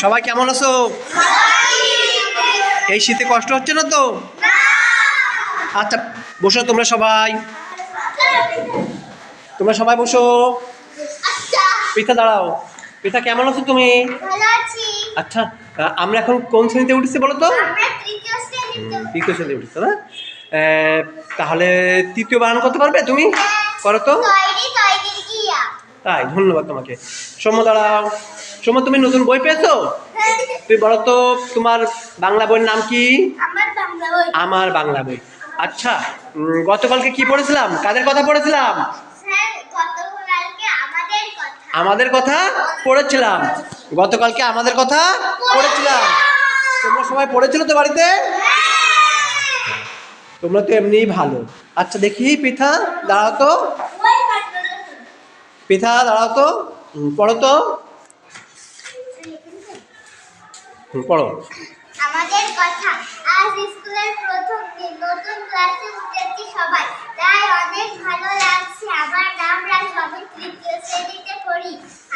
সবাই কেমন আছো? এই শীতে কষ্ট হচ্ছে না তো? আচ্ছা বসো, তোমরা সবাই বসো। পৃথা দাঁড়াও। পৃথা কেমন আছো তুমি? আচ্ছা, আমরা এখন কোন শ্রেণীতে উঠেছি বলো তো? তৃতীয় শ্রেণীতে উঠেছো না? তাহলে তৃতীয় বানান করতে পারবে তুমি? করো তো। তাই, ধন্যবাদ তোমাকে। সৌম্য দাঁড়াও। সৌম্য, তুমি নতুন বই পেয়েছো? তুমি বলো তো তোমার বাংলা বইয়ের নাম কি? আমার বাংলা বই। আচ্ছা, গতকালকে কি পড়েছিলাম? কাদের কথা পড়েছিলাম? আমাদের কথা পড়েছিলাম। গতকালকে আমাদের কথা পড়েছিলাম। তোমরা সবাই পড়েছিল তো বাড়িতে? তোমরা তো এমনিই ভালো। আচ্ছা দেখি পৃথা দাঁড়াও তো। পৃথা দাঁড়াও তো, পড়ো তো। পড়ো। আমাদের কথা। আজ স্কুলের প্রথম দিন, নতুন ক্লাসে উঠেছি সবাই, তাই অনেক ভালো লাগছে। আমার নাম রাজু, আমি তৃতীয় শ্রেণীতে পড়ি।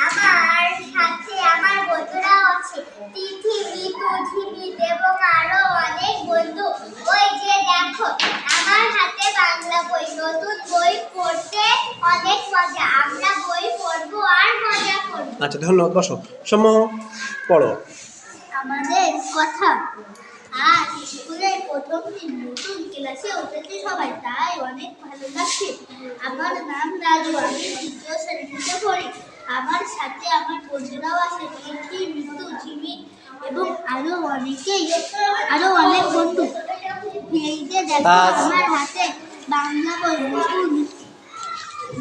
আমার সাথে আমার বন্ধুরাও আছে, তিথি, মিতু, ঝিমিত এবং আরো অনেক বন্ধু। ওই যে দেখো আমার হাতে বাংলা বই। নতুন বই পড়তে অনেক মজা। আমরা বই পড়বো আর মজা করবো। আচ্ছা ধন্যবাদ, বসো। সৌম্য পড়ো। আমাদের কথা। আজ স্কুলের প্রথম দিন, নতুন ক্লাসে উঠেছি সবাই, তাই অনেক ভালো লাগছে। আমার নাম রাজু, আমি তৃতীয় শ্রেণীতে পড়ি। আমার সাথে আমার বন্ধুরাও আছে, তিথি, মিতু, ঝিমিত এবং আরো অনেক বন্ধু। এই যে দেখো আমার হাতে বাংলা বই। নতুন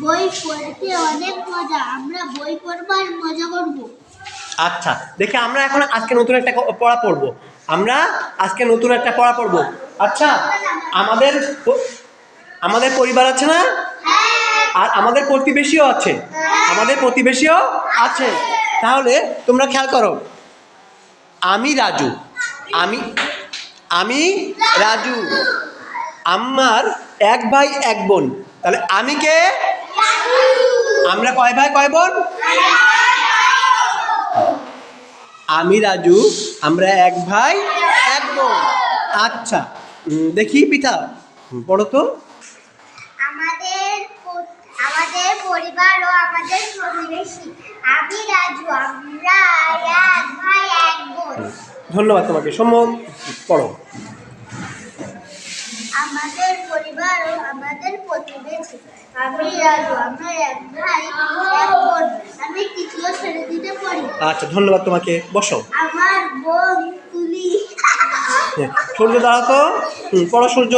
বই পড়তে অনেক মজা। আমরা বই পড়বো আর মজা করবো। আচ্ছা দেখে আমরা এখন আজকে নতুন একটা পড়া পড়বো। আচ্ছা, আমাদের পরিবার আছে না? আর আমাদের প্রতিবেশীও আছে। তাহলে তোমরা খেয়াল করো। আমি রাজু। আমি রাজু। আমার এক ভাই এক বোন। তাহলে আমি কে? আমরা কয় ভাই কয় বোন? আমি রাজু, আমরা এক ভাই এক বোন। আচ্ছা দেখি পিঠা পড়ো তো। আমাদের পরিবার ও আমাদের প্রতিবেশী। আমি রাজু, আমরা এক ভাই এক বোন। ধন্যবাদ তোমাকে। সৌম্য পড়ো। আমাদের পরিবার ও আমাদের প্রতিবেশী। আমি রাজু, আমরা এক ভাই এক বোন। আমি তৃতীয় শ্রেণীতে পড়ি। আচ্ছা ধন্যবাদ তোমাকে, বসো। আমার বোন তুলি। সূর্য দাঁড়াও তো। পড়ো সূর্য।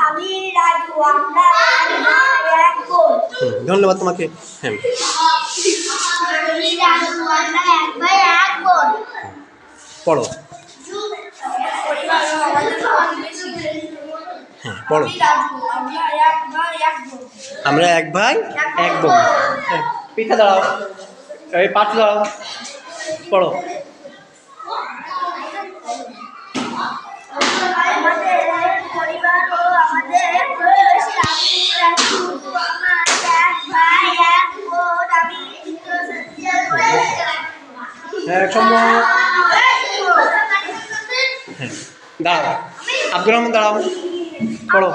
আমি রাজু, আমরা এক ভাই এক বোন। ধন্যবাদ তোমাকে। হ্যাঁ আমি রাজু, আমরা এক ভাই এক বোন। পড়ো। পড়ো। আমরা এক ভাই এক বোন। পিঠা দাঁড়াও, এই পাঠ দাঁড়াও, পড়ো। আমাদের পরিবার ও আমাদের প্রতিবেশী। আমি রাজু, আমার এক ভাই এক বোন। আমি তৃতীয় শ্রেণীতে পড়ি। দাঁড়াও। আব্দুর রহমান দাঁড়াও, পড়ো।